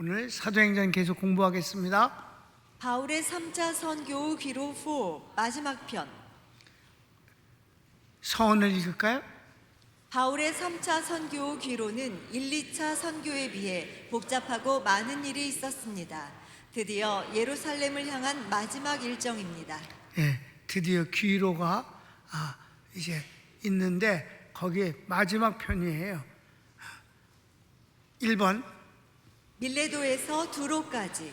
오늘 사도행전 계속 공부하겠습니다. 바울의 3차 선교 기록 4 마지막 편. 서원을 읽을까요? 바울의 3차 선교 기로는 1, 2차 선교에 비해 복잡하고 많은 일이 있었습니다. 드디어 예루살렘을 향한 마지막 일정입니다. 드디어 귀로가 이제 있는데 거기에 마지막 편이에요. 1번, 밀레도에서 두로까지.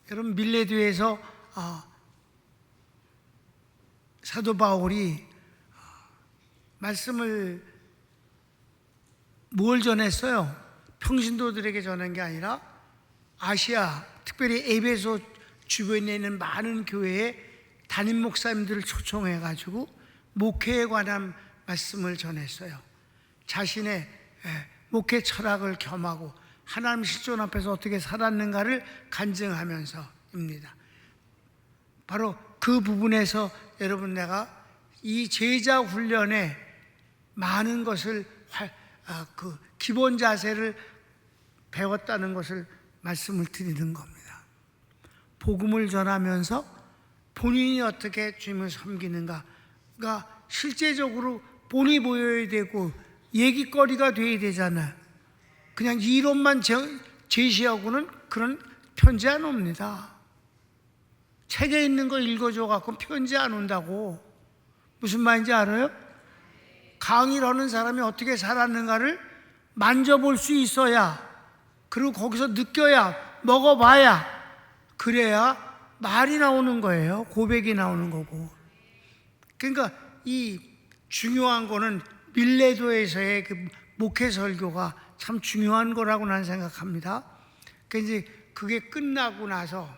여러분 밀레도에서 사도 바울이 말씀을 뭘 전했어요? 평신도들에게 전한 게 아니라 아시아, 특별히 에베소 주변에 있는 많은 교회에 담임 목사님들을 초청해 가지고 목회에 관한 말씀을 전했어요. 자신의 목회 철학을 겸하고 하나님 실존 앞에서 어떻게 살았는가를 간증하면서입니다. 바로 그 부분에서 여러분 내가 이 제자 훈련에 많은 것을 그 기본 자세를 배웠다는 것을 말씀을 드리는 겁니다. 복음을 전하면서 본인이 어떻게 주님을 섬기는가가 실제적으로 본이 보여야 되고 얘기거리가 돼야 되잖아요. 그냥 이론만 제시하고는 그런 편지 안 옵니다. 책에 있는 거 읽어줘 갖고 편지 안 온다고. 무슨 말인지 알아요? 강의를 하는 사람이 어떻게 살았는가를 만져볼 수 있어야, 그리고 거기서 느껴야, 먹어봐야, 그래야 말이 나오는 거예요. 고백이 나오는 거고. 그러니까 이 중요한 거는 밀레도에서의 그 목회 설교가 참 중요한 거라고 난 생각합니다. 그러니까 이제 그게 끝나고 나서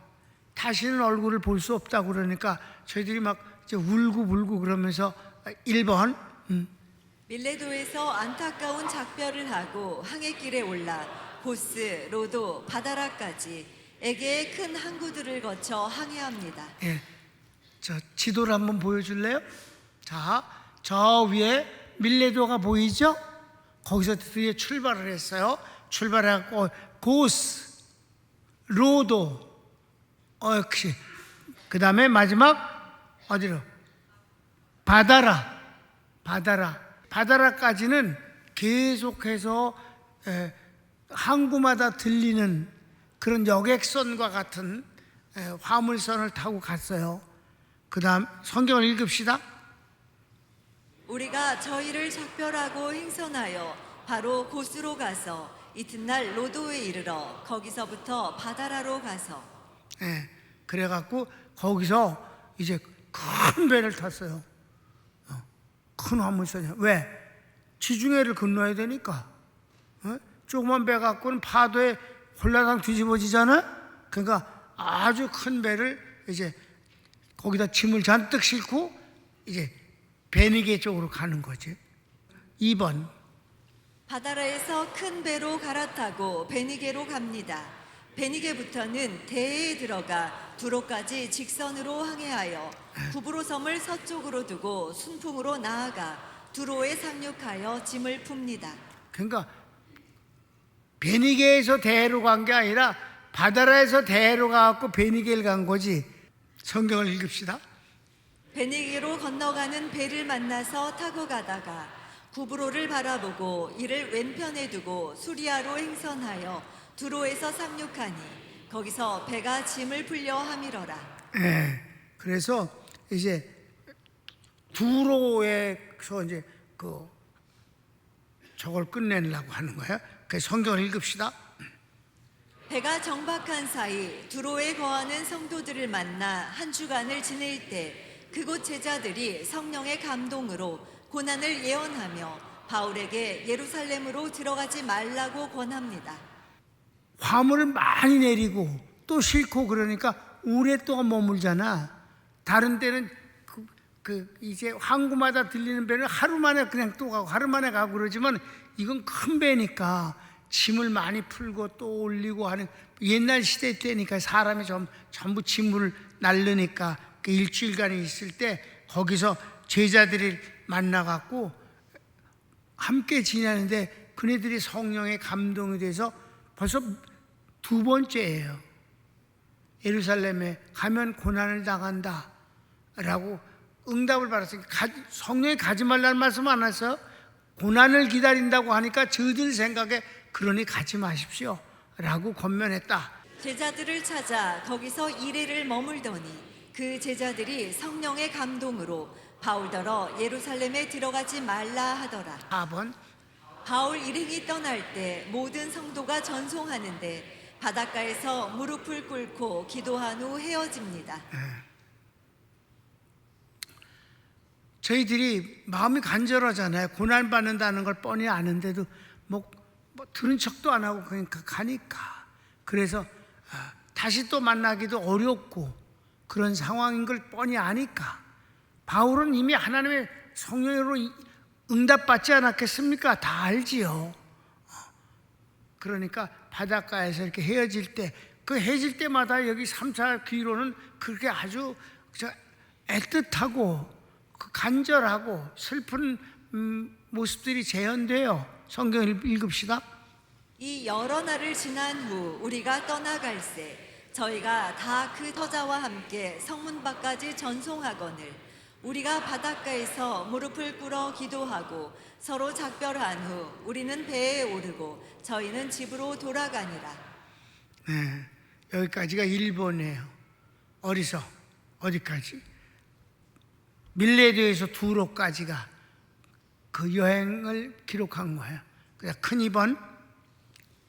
다시는 얼굴을 볼 수 없다고 그러니까 저희들이 막 이제 울고불고 그러면서 1번, 밀레도에서 안타까운 작별을 하고 항해길에 올라 보스, 로도, 바다라까지 에게의 큰 항구들을 거쳐 항해합니다. 저 지도를 한번 보여줄래요? 자, 저 위에 밀레도가 보이죠? 거기서 드디어 출발을 했어요. 출발하고 고스, 로도, 그 다음에 마지막 어디로? 바다라까지는 계속해서 항구마다 들리는 그런 여객선과 같은 화물선을 타고 갔어요. 그 다음 성경을 읽읍시다. 우리가 저희를 작별하고 행선하여 바로 고스로 가서 이튿날 로도에 이르러 거기서부터 바다라로 가서. 그래갖고 거기서 이제 큰 배를 탔어요. 큰 화물선이야. 왜? 지중해를 건너야 되니까. 조그만 배 갖고는 파도에 홀라당 뒤집어지잖아. 그러니까 아주 큰 배를 이제 거기다 짐을 잔뜩 싣고 이제 베니게 쪽으로 가는 거지. 2번, 바다라에서 큰 배로 갈아타고 베니게로 갑니다. 베니게부터는 대해에 들어가 두로까지 직선으로 항해하여 구브로 섬을 서쪽으로 두고 순풍으로 나아가 두로에 상륙하여 짐을 풉니다. 그러니까 베니게에서 대해로 간 게 아니라 바다라에서 대해로 가갖고 베니게를 간 거지. 성경을 읽읍시다. 베니게로 건너가는 배를 만나서 타고 가다가 구브로를 바라보고 이를 왼편에 두고 수리아로 행선하여 두로에서 상륙하니 거기서 배가 짐을 풀려 함이러라. 그래서 이제 두로에서 이제 저걸 끝내려고 하는 거야. 그 성경을 읽읍시다. 배가 정박한 사이 두로에 거하는 성도들을 만나 한 주간을 지낼 때 그곳 제자들이 성령의 감동으로 고난을 예언하며 바울에게 예루살렘으로 들어가지 말라고 권합니다. 화물을 많이 내리고 또 싣고 그러니까 오랫동안 머물잖아. 다른 때는 이제 항구마다 들리는 배는 하루 만에 그냥 또 가고 하루 만에 가고 그러지만 이건 큰 배니까 짐을 많이 풀고 또 올리고 하는, 옛날 시대 때니까 사람이 전부 짐을 날르니까 그 일주일간 있을 때 거기서 제자들이 만나갖고 함께 지내는데 그네들이 성령의 감동이 돼서 벌써 두 번째예요. 예루살렘에 가면 고난을 당한다 라고 응답을 받았어요. 성령이 가지 말라는 말씀 안 했어요? 고난을 기다린다고 하니까 저들 생각에 그러니 가지 마십시오 라고 권면했다. 제자들을 찾아 거기서 이래를 머물더니 그 제자들이 성령의 감동으로 바울더러 예루살렘에 들어가지 말라 하더라. 4번 바울 일행이 떠날 때 모든 성도가 전송하는데 바닷가에서 무릎을 꿇고 기도한 후 헤어집니다. 저희들이 마음이 간절하잖아요. 고난받는다는 걸 뻔히 아는데도 뭐 들은 척도 안 하고 그러니까 가니까. 그래서 다시 또 만나기도 어렵고 그런 상황인 걸 뻔히 아니까 바울은 이미 하나님의 성령으로 응답받지 않았겠습니까? 다 알지요. 그러니까 바닷가에서 이렇게 헤어질 때, 그 헤어질 때마다 여기 3차 귀로는 그렇게 아주 애틋하고 간절하고 슬픈 모습들이 재현돼요. 성경을 읽읍시다. 이 여러 날을 지난 후 우리가 떠나갈새 저희가 다 그 터자와 함께 성문 밖까지 전송하거늘 우리가 바닷가에서 무릎을 꿇어 기도하고 서로 작별한 후 우리는 배에 오르고 저희는 집으로 돌아가니라. 네, 여기까지가 1번이에요. 어디까지? 밀레도에서 두로까지가 그 여행을 기록한 거예요. 그냥 큰 2번.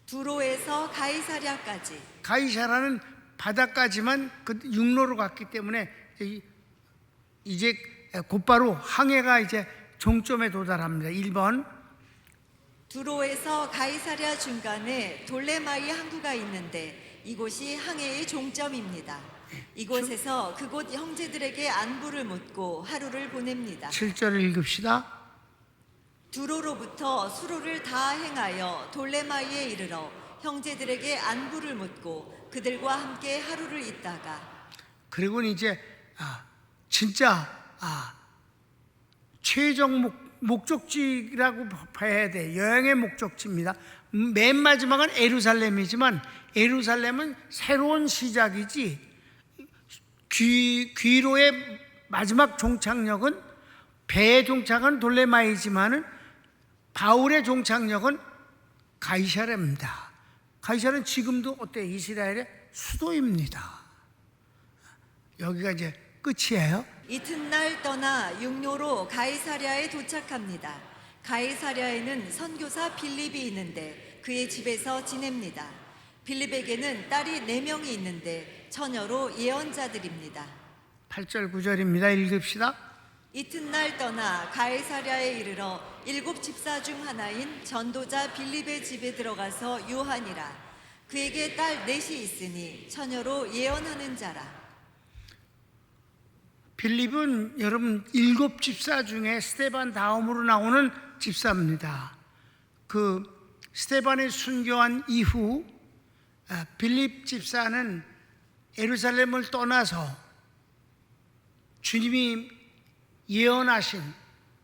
두로에서 가이사랴까지. 가이사라는 바다까지만 그 육로로 갔기 때문에 이제 곧바로 항해가 이제 종점에 도달합니다. 1번. 두로에서 가이사랴 중간에 돌레마이 항구가 있는데 이곳이 항해의 종점입니다. 이곳에서 그곳 형제들에게 안부를 묻고 하루를 보냅니다. 7절을 읽읍시다. 두로로부터 수로를 다 행하여 돌레마이에 이르러 형제들에게 안부를 묻고 그들과 함께 하루를 있다가 그리고는 이제 진짜 최종 목적지라고 봐야 돼. 여행의 목적지입니다. 맨 마지막은 예루살렘이지만 예루살렘은 새로운 시작이지. 귀로의 마지막 종착역은 배의 종착은 돌레마이지만은 바울의 종착역은 가이사랴입니다. 가이사랴는 지금도 어때? 이스라엘의 수도입니다. 여기가 이제 끝이에요. 이튿날 떠나 육로로 가이사랴에 도착합니다. 가이사랴에는 선교사 빌립이 있는데 그의 집에서 지냅니다. 빌립에게는 딸이 4명이 있는데 처녀로 예언자들입니다. 8절 9절입니다. 읽읍시다. 이튿날 떠나 가이사랴에 이르러 7 집사 중 하나인 전도자 빌립의 집에 들어가서 요한이라 그에게 딸 4이 있으니 처녀로 예언하는 자라. 빌립은 여러분 7 집사 중에 스데반 다음으로 나오는 집사입니다. 그 스데반이 순교한 이후 빌립 집사는 예루살렘을 떠나서 주님이 예언하신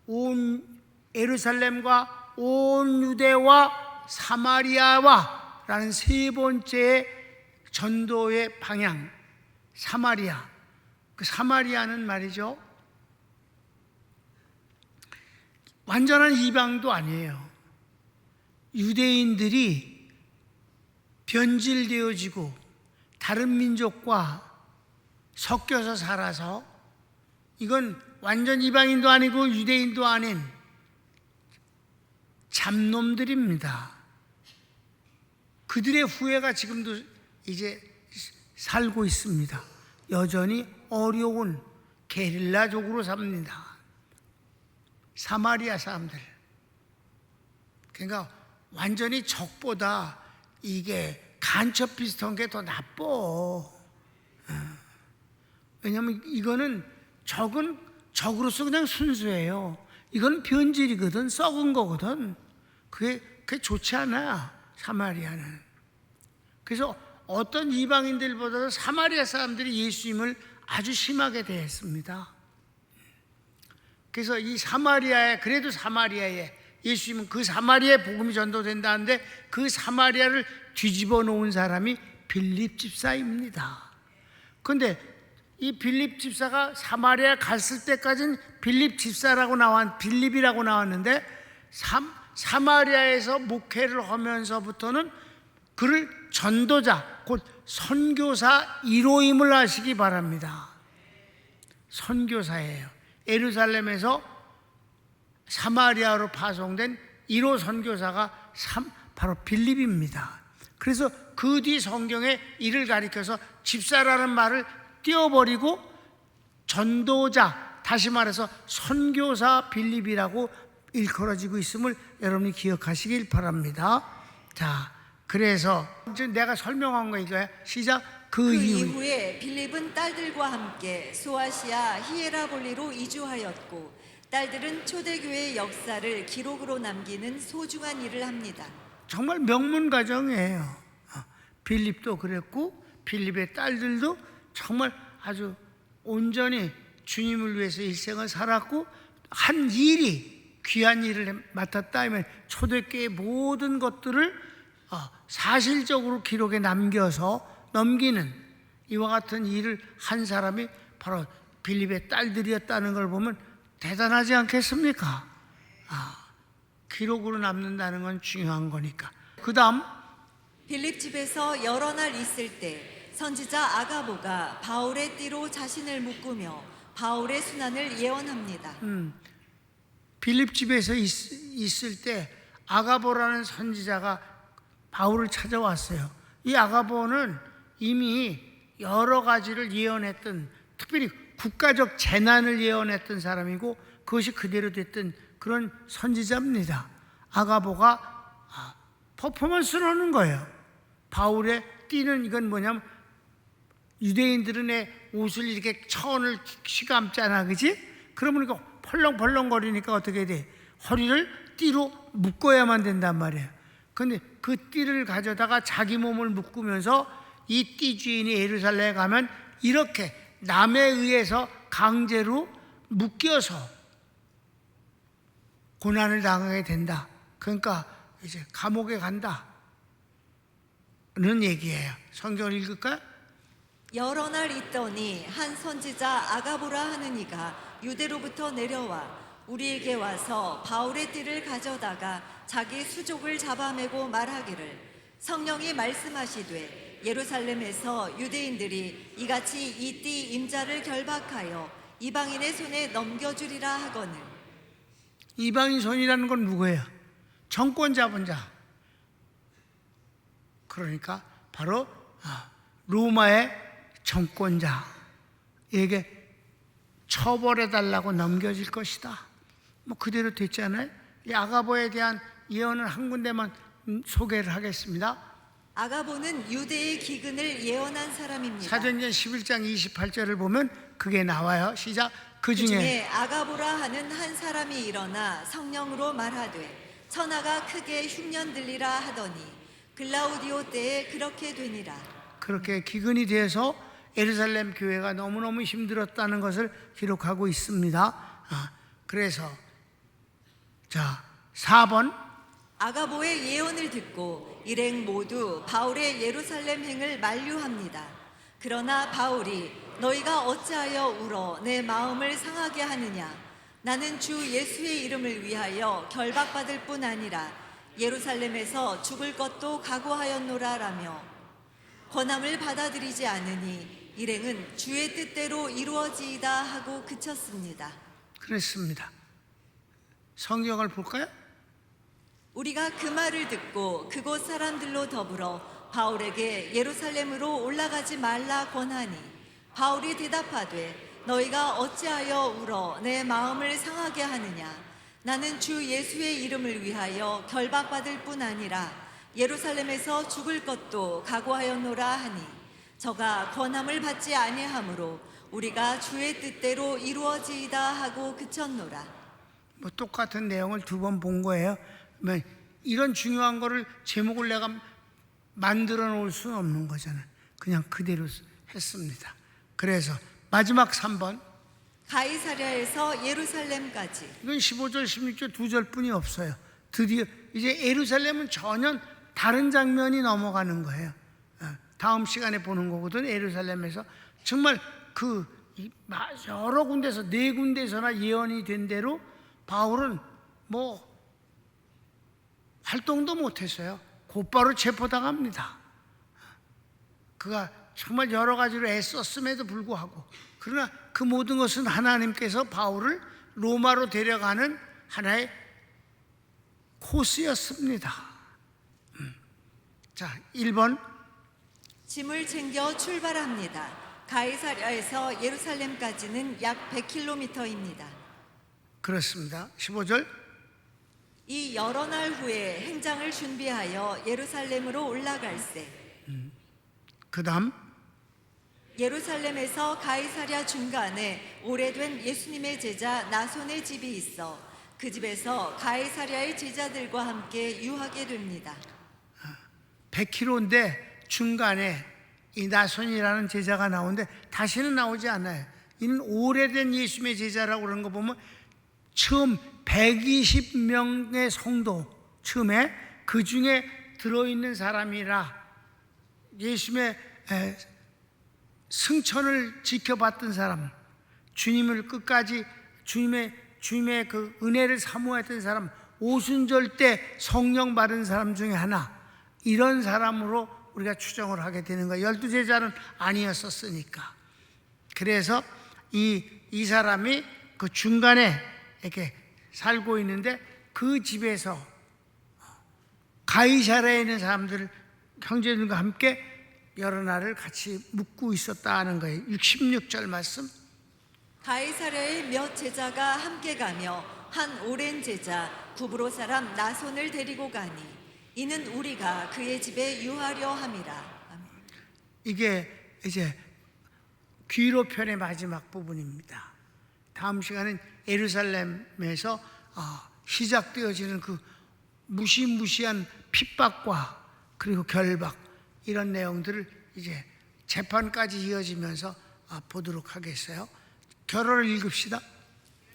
온 예루살렘과 온 유대와 사마리아와 라는 3번째 전도의 방향, 사마리아. 그 사마리아는 말이죠, 완전한 이방도 아니에요. 유대인들이 변질되어지고 다른 민족과 섞여서 살아서 이건 완전 이방인도 아니고 유대인도 아닌 잡놈들입니다. 그들의 후예가 지금도 이제 살고 있습니다. 여전히 어려운 게릴라족으로 삽니다. 사마리아 사람들. 그러니까 완전히 적보다 이게 간첩 비슷한 게 더 나빠. 왜냐하면 이거는 적은 적으로서 그냥 순수해요. 이건 변질이거든, 썩은 거거든. 그게 좋지 않아, 사마리아는. 그래서 어떤 이방인들보다도 사마리아 사람들이 예수님을 아주 심하게 대했습니다. 그래서 이 사마리아에, 그래도 사마리아에 예수님은 그 사마리아에 복음이 전도된다는데 그 사마리아를 뒤집어 놓은 사람이 빌립 집사입니다. 그런데 이 빌립 집사가 사마리아 갔을 때까지는 빌립이라고 나왔는데 사마리아에서 목회를 하면서부터는 그를 전도자, 곧 선교사 1호임을 아시기 바랍니다. 선교사예요. 예루살렘에서 사마리아로 파송된 1호 선교사가 바로 빌립입니다. 그래서 그 뒤 성경에 이를 가리켜서 집사라는 말을 띄워버리고 전도자, 다시 말해서 선교사 빌립이라고 일컬어지고 있음을 여러분이 기억하시길 바랍니다. 자, 그래서 지금 내가 설명한 거 이거야. 시작. 그 이후에 빌립은 딸들과 함께 소아시아 히에라볼리로 이주하였고 딸들은 초대교회의 역사를 기록으로 남기는 소중한 일을 합니다. 정말 명문 가정이에요. 빌립도 그랬고 빌립의 딸들도 정말 아주 온전히 주님을 위해서 일생을 살았고 한 일이 귀한 일을 맡았다 하면 초대교회의 모든 것들을 사실적으로 기록에 넘기는 이와 같은 일을 한 사람이 바로 빌립의 딸들이었다는 걸 보면 대단하지 않겠습니까? 기록으로 남는다는 건 중요한 거니까. 그 다음 빌립 집에서 여러 날 있을 때 선지자 아가보가 바울의 띠로 자신을 묶으며 바울의 순환을 예언합니다. 빌립 집에서 있을 때 아가보라는 선지자가 바울을 찾아왔어요. 이 아가보는 이미 여러 가지를 예언했던, 특별히 국가적 재난을 예언했던 사람이고 그것이 그대로 됐던 그런 선지자입니다. 아가보가 퍼포먼스를 하는 거예요. 바울의 띠는 이건 뭐냐면 유대인들은 내 옷을 이렇게 천을 휘감잖아, 그지? 그러면 이거 펄렁펄렁거리니까 어떻게 돼? 허리를 띠로 묶어야만 된단 말이에요. 근데 그 띠를 가져다가 자기 몸을 묶으면서 이 띠 주인이 예루살렘에 가면 이렇게 남에 의해서 강제로 묶여서 고난을 당하게 된다. 그러니까 이제 감옥에 간다. 는 얘기예요. 성경을 읽을까요? 여러 날 있더니 한 선지자 아가보라 하는 이가 유대로부터 내려와 우리에게 와서 바울의 띠를 가져다가 자기 수족을 잡아매고 말하기를 성령이 말씀하시되 예루살렘에서 유대인들이 이같이 이 띠 임자를 결박하여 이방인의 손에 넘겨주리라 하거늘. 이방인 손이라는 건 누구예요? 정권 잡은 자. 그러니까 바로 로마의 정권자에게 처벌해달라고 넘겨질 것이다. 뭐 그대로 됐잖아요. 이 아가보에 대한 예언은 한 군데만 소개를 하겠습니다. 아가보는 유대의 기근을 예언한 사람입니다. 사도행전 11장 28절을 보면 그게 나와요. 시작. 그 중에 아가보라 하는 한 사람이 일어나 성령으로 말하되 천하가 크게 흉년 들리라 하더니 글라우디오 때에 그렇게 되니라. 그렇게 기근이 돼서 예루살렘 교회가 너무너무 힘들었다는 것을 기록하고 있습니다. 그래서 자 4번 아가보의 예언을 듣고 일행 모두 바울의 예루살렘 행을 만류합니다. 그러나 바울이 너희가 어찌하여 울어 내 마음을 상하게 하느냐. 나는 주 예수의 이름을 위하여 결박받을 뿐 아니라 예루살렘에서 죽을 것도 각오하였노라라며 권함을 받아들이지 않으니 일행은 주의 뜻대로 이루어지이다 하고 그쳤습니다. 그랬습니다. 성경을 볼까요? 우리가 그 말을 듣고 그곳 사람들로 더불어 바울에게 예루살렘으로 올라가지 말라 권하니 바울이 대답하되 너희가 어찌하여 울어 내 마음을 상하게 하느냐. 나는 주 예수의 이름을 위하여 결박받을 뿐 아니라 예루살렘에서 죽을 것도 각오하였노라 하니 저가 권함을 받지 아니하므로 우리가 주의 뜻대로 이루어지이다 하고 그쳤노라. 뭐 똑같은 내용을 두 번 본 거예요. 이런 중요한 거를 제목을 내가 만들어 놓을 수는 없는 거잖아요. 그냥 그대로 했습니다. 그래서 마지막 3번 가이사랴에서 예루살렘까지. 이건 15절 16절 두 절뿐이 없어요. 드디어 이제 예루살렘은 전혀 다른 장면이 넘어가는 거예요. 다음 시간에 보는 거거든. 예루살렘에서 정말 여러 군데서 4군데서나 예언이 된 대로 바울은 뭐 활동도 못했어요. 곧바로 체포당합니다. 그가 정말 여러 가지로 애썼음에도 불구하고, 그러나 그 모든 것은 하나님께서 바울을 로마로 데려가는 하나의 코스였습니다. 자, 1번. 짐을 챙겨 출발합니다. 가이사랴에서 예루살렘까지는 약 100km입니다. 그렇습니다. 15절. 이 여러 날 후에 행장을 준비하여 예루살렘으로 올라갈세. 그 다음. 예루살렘에서 가이사랴 중간에 오래된 예수님의 제자 나손의 집이 있어 그 집에서 가이사랴의 제자들과 함께 유하게 됩니다. 100km인데 중간에 이 나손이라는 제자가 나오는데 다시는 나오지 않아요. 이는 오래된 예수님의 제자라고 그러는 거 보면 처음 120명의 성도, 처음에 그 중에 들어있는 사람이라 예수님의 승천을 지켜봤던 사람, 주님을 끝까지 주님의 그 은혜를 사모했던 사람, 오순절 때 성령 받은 사람 중에 하나, 이런 사람으로 우리가 추정을 하게 되는 거예요. 12제자는 아니었었으니까. 그래서 이 사람이 그 중간에 이렇게 살고 있는데 그 집에서 가이사랴에 있는 사람들, 형제들과 함께 여러 날을 같이 묵고 있었다는 거예요. 16절 말씀. 가이사랴의 몇 제자가 함께 가며 한 오랜 제자 구브로 사람 나손을 데리고 가니 이는 우리가 그의 집에 유하려 함이라. 이게 이제 귀로편의 마지막 부분입니다. 다음 시간은 예루살렘에서 시작되어지는 그 무시무시한 핍박과 그리고 결박, 이런 내용들을 이제 재판까지 이어지면서 보도록 하겠어요. 결어를 읽읍시다.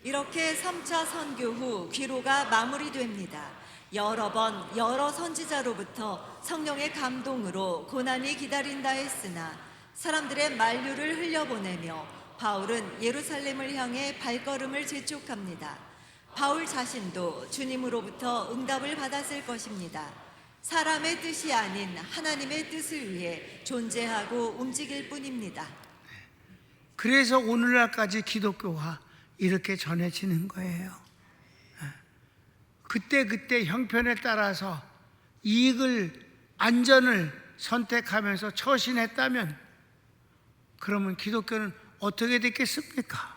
이렇게 3차 선교 후 귀로가 마무리됩니다. 여러 번 여러 선지자로부터 성령의 감동으로 고난이 기다린다 했으나 사람들의 만류를 흘려보내며 바울은 예루살렘을 향해 발걸음을 재촉합니다. 바울 자신도 주님으로부터 응답을 받았을 것입니다. 사람의 뜻이 아닌 하나님의 뜻을 위해 존재하고 움직일 뿐입니다. 그래서 오늘날까지 기독교가 이렇게 전해지는 거예요. 그때 형편에 따라서 이익을, 안전을 선택하면서 처신했다면 그러면 기독교는 어떻게 됐겠습니까?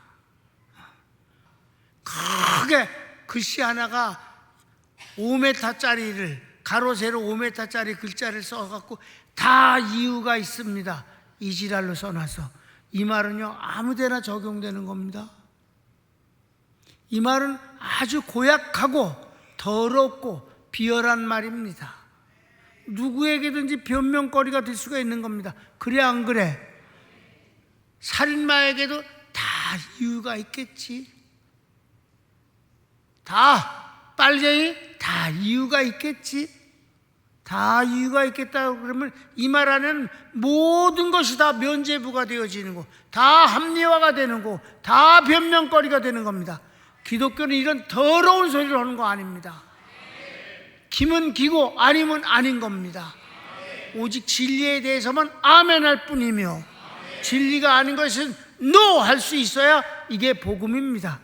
크게 글씨 하나가 5m짜리를, 가로 세로 5m짜리 글자를 써갖고 다 이유가 있습니다, 이지랄로 써놔서. 이 말은요 아무데나 적용되는 겁니다. 이 말은 아주 고약하고 더럽고 비열한 말입니다. 누구에게든지 변명거리가 될 수가 있는 겁니다. 그래 안 그래? 살인마에게도 다 이유가 있겠지. 다 빨갱이 다 이유가 있겠지. 다 이유가 있겠다고 그러면 이 말 안에는 모든 것이 다 면죄부가 되어지는 거, 다 합리화가 되는 거, 다 변명거리가 되는 겁니다. 기독교는 이런 더러운 소리를 하는 거 아닙니다. 기면 기고 아니면 아닌 겁니다. 오직 진리에 대해서만 아멘 할 뿐이며 진리가 아닌 것은 NO 할 수 있어야 이게 복음입니다.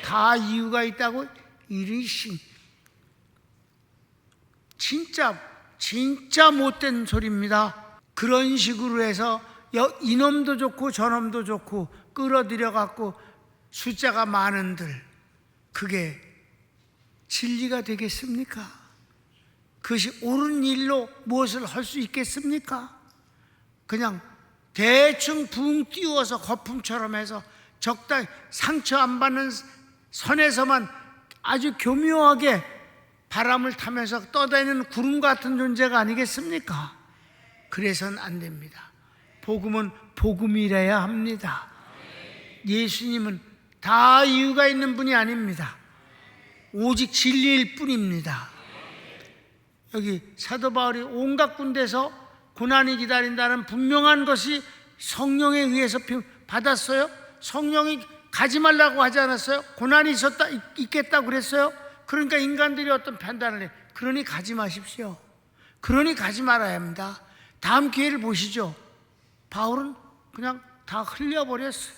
다 이유가 있다고? 이르신 진짜 못된 소리입니다. 그런 식으로 해서 이놈도 좋고 저놈도 좋고 끌어들여 갖고 숫자가 많은들, 그게 진리가 되겠습니까? 그것이 옳은 일로 무엇을 할 수 있겠습니까? 그냥 대충 붕 띄워서 거품처럼 해서 적당히 상처 안 받는 선에서만 아주 교묘하게 바람을 타면서 떠다니는 구름 같은 존재가 아니겠습니까? 그래서는 안 됩니다. 복음은 복음이라야 합니다. 예수님은 다 이유가 있는 분이 아닙니다. 오직 진리일 뿐입니다. 여기 사도 바울이 온갖 군데서 고난이 기다린다는 분명한 것이 성령에 의해서 받았어요. 성령이 가지 말라고 하지 않았어요? 고난이 있겠다고 그랬어요? 그러니까 인간들이 어떤 판단을 해. 그러니 가지 마십시오. 그러니 가지 말아야 합니다. 다음 기회를 보시죠. 바울은 그냥 다 흘려버렸어요.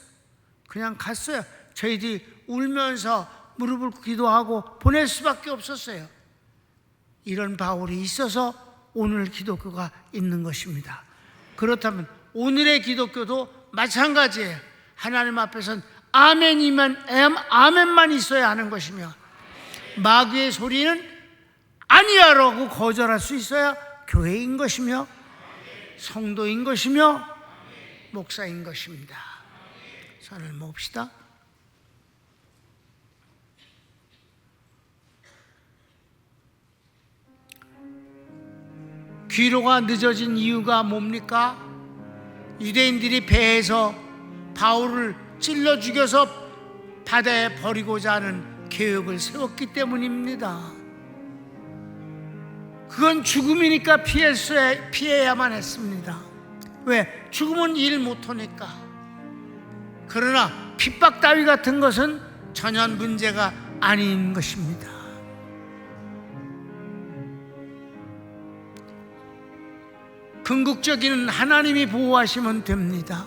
그냥 갔어요. 저희들이 울면서 무릎을 기도하고 보낼 수밖에 없었어요. 이런 바울이 있어서 오늘 기독교가 있는 것입니다. 그렇다면 오늘의 기독교도 마찬가지예요. 하나님 앞에서는 아멘만 있어야 하는 것이며 마귀의 소리는 아니야라고 거절할 수 있어야 교회인 것이며 성도인 것이며 목사인 것입니다. 손을 모읍시다. 귀로가 늦어진 이유가 뭡니까? 유대인들이 배에서 바울을 찔러 죽여서 바다에 버리고자 하는 계획을 세웠기 때문입니다. 그건 죽음이니까 피해야만 했습니다. 왜? 죽음은 일 못하니까. 그러나 핍박 따위 같은 것은 전혀 문제가 아닌 것입니다. 궁극적인 하나님이 보호하시면 됩니다.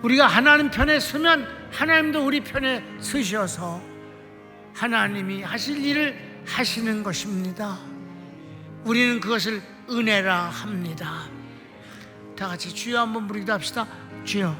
우리가 하나님 편에 서면 하나님도 우리 편에 서셔서 하나님이 하실 일을 하시는 것입니다. 우리는 그것을 은혜라 합니다. 다 같이 주여 한번 부르기도 합시다. 주여.